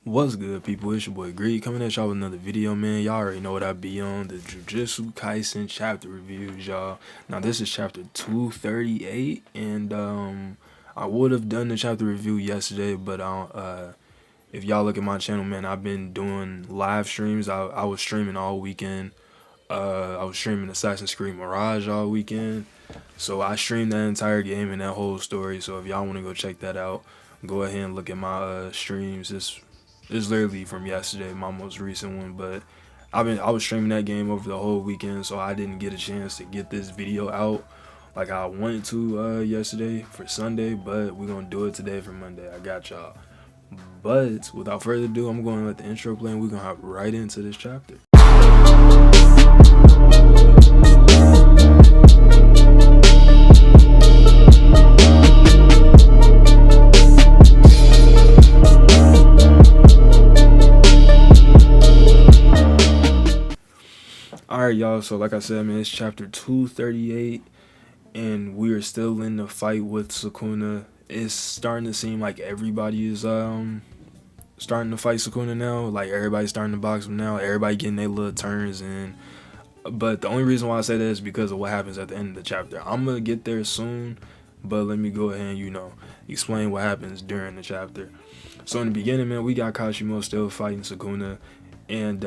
What's good, people? It's your boy Greed coming at y'all with another video, man. Y'all already know what I be on, the Jujutsu Kaisen chapter reviews, y'all. Now this is chapter 238, and I would have done the chapter review yesterday, but if y'all look at my channel, man, I've been doing live streams. I was streaming all weekend. I was streaming Assassin's Creed Mirage all weekend, so I streamed that entire game and that whole story. So if y'all want to go check that out, go ahead and look at my streams. It's literally from yesterday, my most recent one, but I was streaming that game over the whole weekend, so I didn't get a chance to get this video out like I wanted to yesterday for Sunday, but we're gonna do it today for Monday. I got y'all. But without further ado, I'm gonna let the intro play and we're gonna hop right into this chapter. Alright, y'all, so like I said, man, it's chapter 238, and we're still in the fight with Sukuna. It's starting to seem like everybody is starting to fight Sukuna now. Like, everybody's starting to box him now. Everybody getting their little turns in. But the only reason why I say that is because of what happens at the end of the chapter. I'm going to get there soon, but let me go ahead and, explain what happens during the chapter. So in the beginning, man, we got Kashimo still fighting Sukuna, and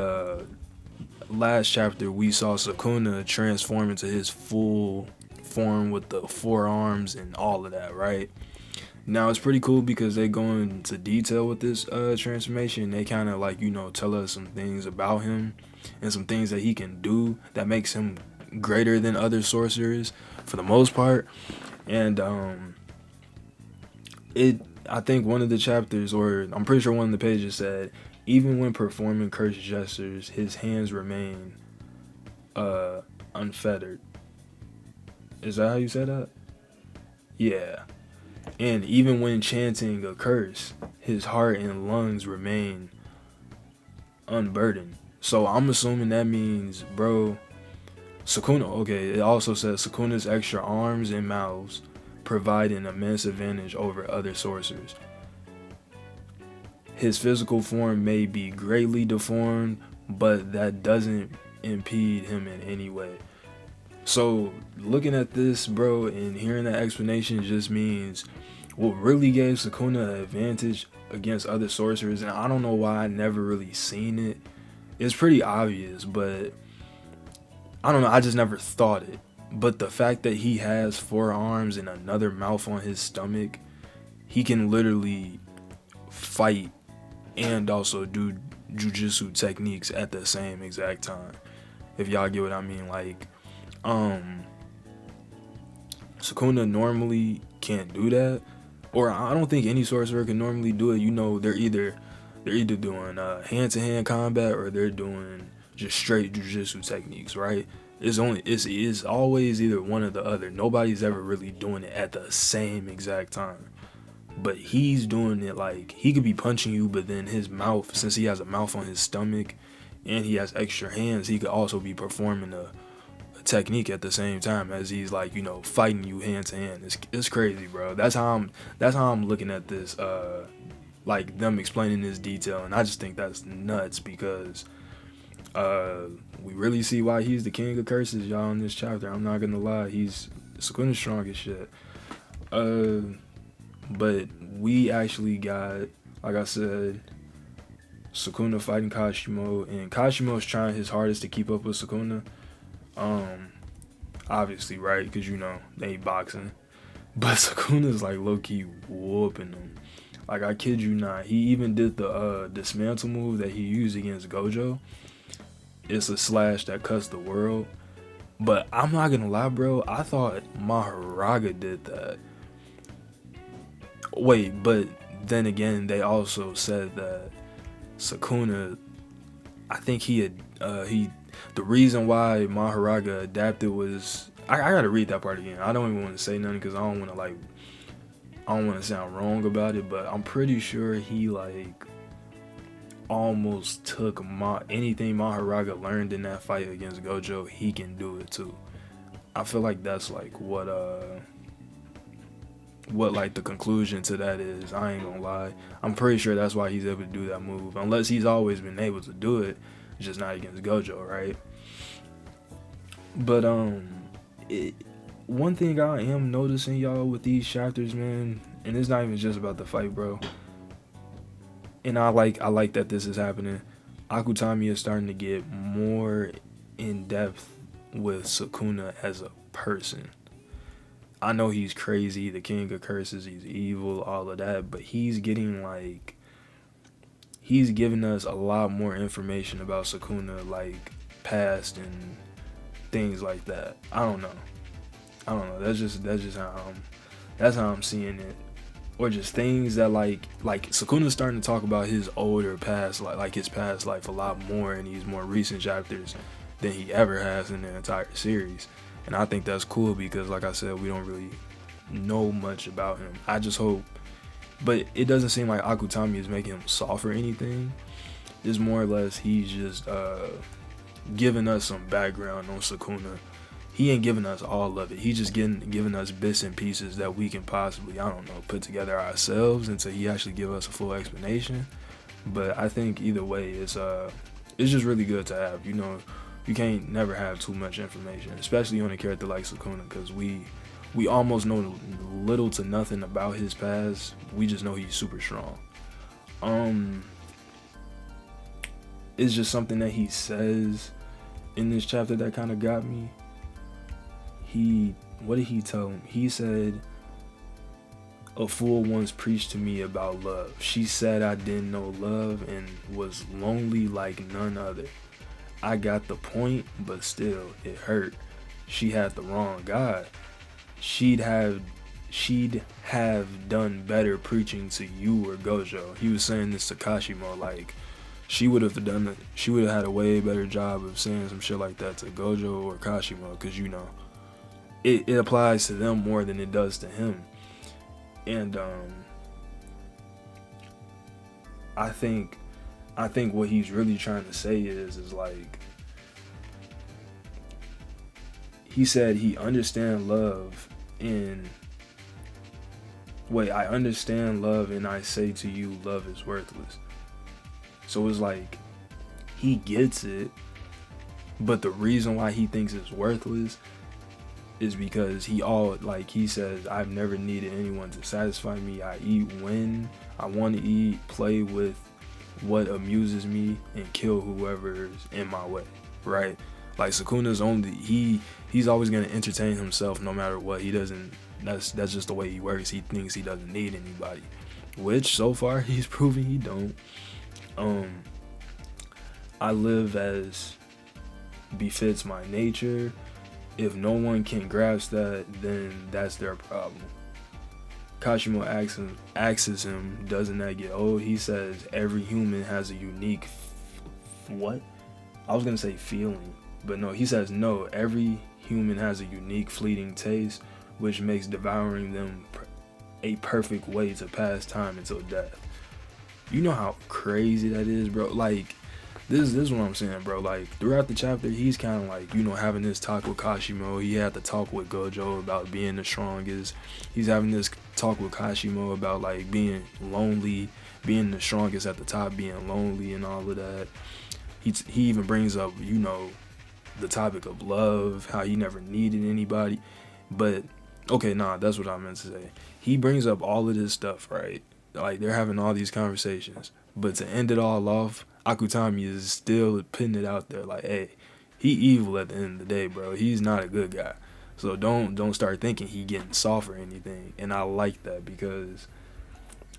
last chapter we saw Sukuna transform into his full form with the forearms and all of that, right? Now it's pretty cool because they go into detail with this transformation. They kind of like, tell us some things about him and some things that he can do that makes him greater than other sorcerers for the most part. And I think one of the chapters, or I'm pretty sure one of the pages said, even when performing cursed gestures, his hands remain unfettered. Is that how you said that? Yeah. And even when chanting a curse, his heart and lungs remain unburdened. So I'm assuming that means, bro, Sukuna, okay, it also says Sukuna's extra arms and mouths provide an immense advantage over other sorcerers. His physical form may be greatly deformed, but that doesn't impede him in any way. So looking at this, bro, and hearing that explanation just means what really gave Sukuna an advantage against other sorcerers, and I don't know why I never really seen it. It's pretty obvious, but I don't know, I just never thought it. But the fact that he has 4 arms and another mouth on his stomach, he can literally fight and also do jujutsu techniques at the same exact time, if y'all get what I mean. Like, Sukuna normally can't do that, or I don't think any sorcerer can normally do it. They're either doing hand-to-hand combat, or they're doing just straight jujutsu techniques, right? It's always either one or the other. Nobody's ever really doing it at the same exact time. But he's doing it like he could be punching you, but then his mouth, since he has a mouth on his stomach and he has extra hands, he could also be performing a technique at the same time as he's like, fighting you hand to hand. It's crazy, bro. That's how I'm looking at this, like them explaining this detail, and I just think that's nuts because we really see why he's the king of curses, y'all, in this chapter. I'm not gonna lie, he's Sukuna's strong as shit. But we actually got, like I said, Sukuna fighting Kashimo, and Kashimo's trying his hardest to keep up with Sukuna. Obviously, right? Because they ain't boxing. But Sukuna's like low-key whooping him. Like, I kid you not. He even did the dismantle move that he used against Gojo. It's a slash that cuts the world. But I'm not gonna lie, bro. I thought Maharaga did that. Wait, but then again, they also said that Sukuna, I think the reason why Maharaga adapted was, I gotta read that part again. I don't even want to say nothing because I don't want to sound wrong about it, but I'm pretty sure he almost took anything Maharaga learned in that fight against Gojo. He can do it too. I feel like that's like what what like the conclusion to that is. I ain't gonna lie. I'm pretty sure that's why he's able to do that move. Unless he's always been able to do it, just not against Gojo, right? But one thing I am noticing, y'all, with these chapters, man, and it's not even just about the fight, bro. And I like that this is happening. Akutami is starting to get more in depth with Sukuna as a person. I know he's crazy, the king of curses, he's evil, all of that, but he's giving us a lot more information about Sukuna, like past and things like that. I don't know. That's just how I'm seeing it. Or just things that like Sukuna's starting to talk about his older past, like his past life a lot more in these more recent chapters than he ever has in the entire series. And I think that's cool because, like I said, we don't really know much about him. I just hope, but it doesn't seem like Akutami is making him soft or anything. It's more or less he's just giving us some background on Sukuna. He ain't giving us all of it. He's just giving us bits and pieces that we can possibly, I don't know, put together ourselves until he actually give us a full explanation. But I think either way, it's just really good to have. You know, you can't never have too much information, especially on a character like Sukuna, because we almost know little to nothing about his past. We just know he's super strong. It's just something that he says in this chapter that kind of got me. What did he tell him? He said, "A fool once preached to me about love. She said I didn't know love and was lonely like none other. I got the point, but still, it hurt. She had the wrong God. She'd have done better preaching to you or Gojo." He was saying this to Kashimo, like she would have had a way better job of saying some shit like that to Gojo or Kashimo, because you know it applies to them more than it does to him. And I think what he's really trying to say is like, he said he understand love and I understand love and I say to you, love is worthless. So it's like he gets it, but the reason why he thinks it's worthless is because he says, I've never needed anyone to satisfy me. I eat when I want to eat, play with what amuses me, and kill whoever's in my way, right? Like Sukuna's he's always going to entertain himself no matter what. He doesn't, that's just the way he works. He thinks he doesn't need anybody, which so far he's proven he don't. I live as befits my nature. If no one can grasp that, then that's their problem. Kashimo asks him, doesn't that get old? He says, every human has a unique what? I was going to say feeling, but no, he says, no, every human has a unique fleeting taste, which makes devouring them a perfect way to pass time until death. You know how crazy that is, bro? Like, this is what I'm saying, bro. Like, throughout the chapter, he's kind of like, you know, having this talk with Kashimo. He had to talk with Gojo about being the strongest. He's having this talk with Kashimo about, like, being lonely, being the strongest at the top, being lonely and all of that. He even brings up, you know, the topic of love, how he never needed anybody. But, okay, that's what I meant to say. He brings up all of this stuff, right? Like, they're having all these conversations. But to end it all off, Akutami is still putting it out there like, hey, he evil at the end of the day, bro. He's not a good guy. So don't start thinking he getting soft or anything. And I like that because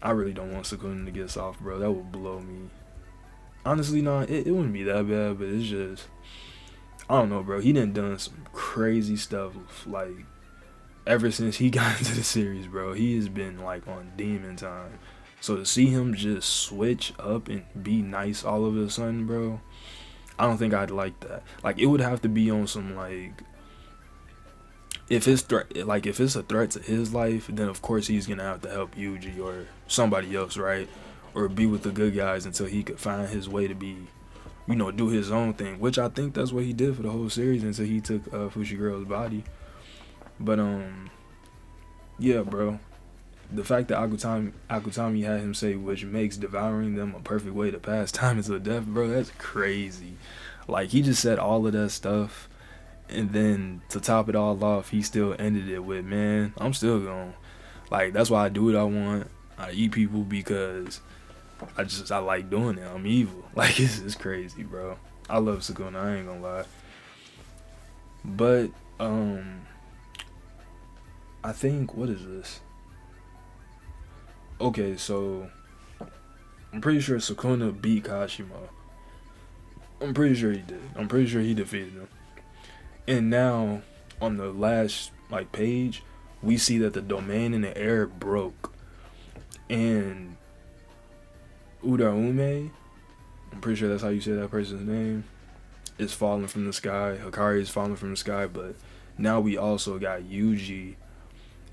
I really don't want Sukuna to get soft, bro. That would blow me. Honestly, it wouldn't be that bad, but it's just, I don't know, bro. He done some crazy stuff, like, ever since he got into the series, bro. He has been, like, on demon time. So to see him just switch up and be nice all of a sudden, bro, I don't think I'd like that. Like, it would have to be on some, like, if it's a threat to his life, then of course he's gonna have to help Yuji or somebody else, right? Or be with the good guys until he could find his way to be, you know, do his own thing. Which I think that's what he did for the whole series until he took Fushigura's body. But yeah, bro. the fact that Akutami had him say, which makes devouring them a perfect way to pass time until death, bro, that's crazy. Like, he just said all of that stuff, and then to top it all off, he still ended it with, man, I'm still going. Like, that's why I do what I want. I eat people because I like doing it. I'm evil. Like, it's crazy, bro. I love Sukuna, I ain't gonna lie. But, I think, what is this? Okay, so I'm pretty sure Sukuna beat Kashimo. I'm pretty sure he did. I'm pretty sure he defeated him. And now, on the last page, we see that the domain in the air broke. And Uraume, I'm pretty sure that's how you say that person's name, is falling from the sky. Hikari is falling from the sky, but now we also got Yuji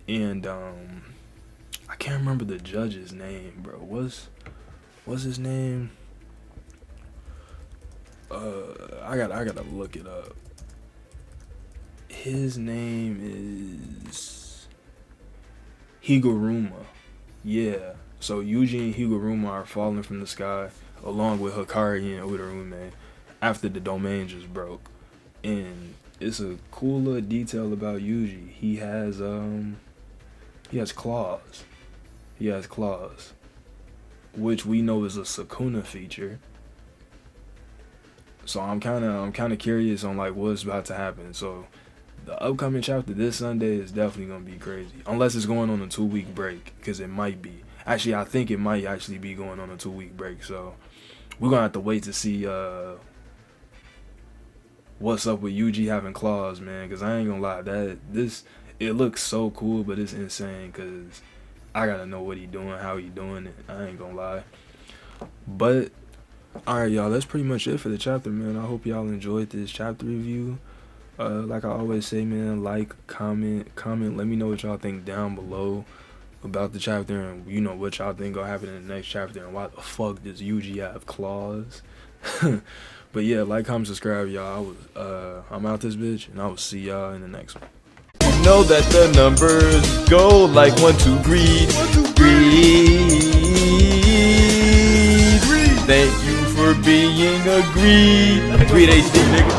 and I can't remember the judge's name, bro. What's his name? I gotta look it up. His name is Higuruma. Yeah. So Yuji and Higuruma are falling from the sky along with Hikari and Uraume after the domain just broke. And it's a cool little detail about Yuji. He has claws. He has claws, which we know is a Sukuna feature. So I'm kind of curious on what's about to happen. So the upcoming chapter this Sunday is definitely gonna be crazy, unless it's going on a 2-week break, because it might be. Actually, I think it might actually be going on a 2-week break. So we're gonna have to wait to see what's up with Yuji having claws, man. Because I ain't gonna lie, it looks so cool, but it's insane. Because I gotta know what he doing, how he doing it. I ain't gonna lie. But alright, y'all, that's pretty much it for the chapter, man. I hope y'all enjoyed this chapter review. Like I always say, man, like, comment. Let me know what y'all think down below about the chapter, and what y'all think gonna happen in the next chapter, and why the fuck does Yuji have claws? But yeah, like, comment, subscribe, y'all. I'm out this bitch, and I will see y'all in the next one. Know that the numbers go like 1, 2, greed. Thank you for being a GreedHD, nigga.